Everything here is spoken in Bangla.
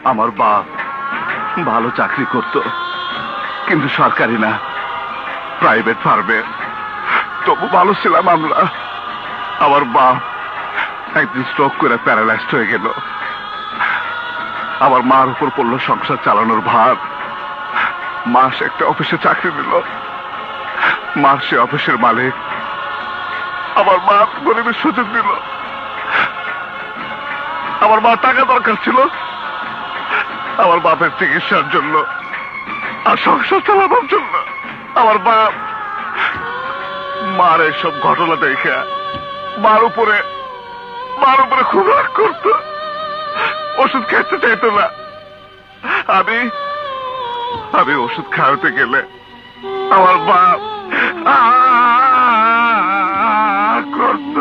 আমার বাপ ভালো চাকরি করত, কিন্তু সরকারি না, প্রাইভেট ফার্মে। তবু ভালো ছিলাম আমরা। আমার বাপ একদিন স্ট্রোক করে প্যারালাইজড হয়ে গেল। আমার মার উপর পড়লো সংসার চালানোর ভার। মাস একটা অফিসে চাকরি দিল। মাস সে অফিসের মালিক। আমার মা গরিবের সুযোগ দিল। আমার মা টাকা দরকার ছিল আমার বাপের চিকিৎসার জন্য আর সংসার চালানোর জন্য। আমার বাপ মার এসব ঘটনা দেখে মার উপরে খুব রাগ করত। ওষুধ খেতে চাইতো না। আমি ওষুধ খাওয়াতে গেলে আমার বাপ করত।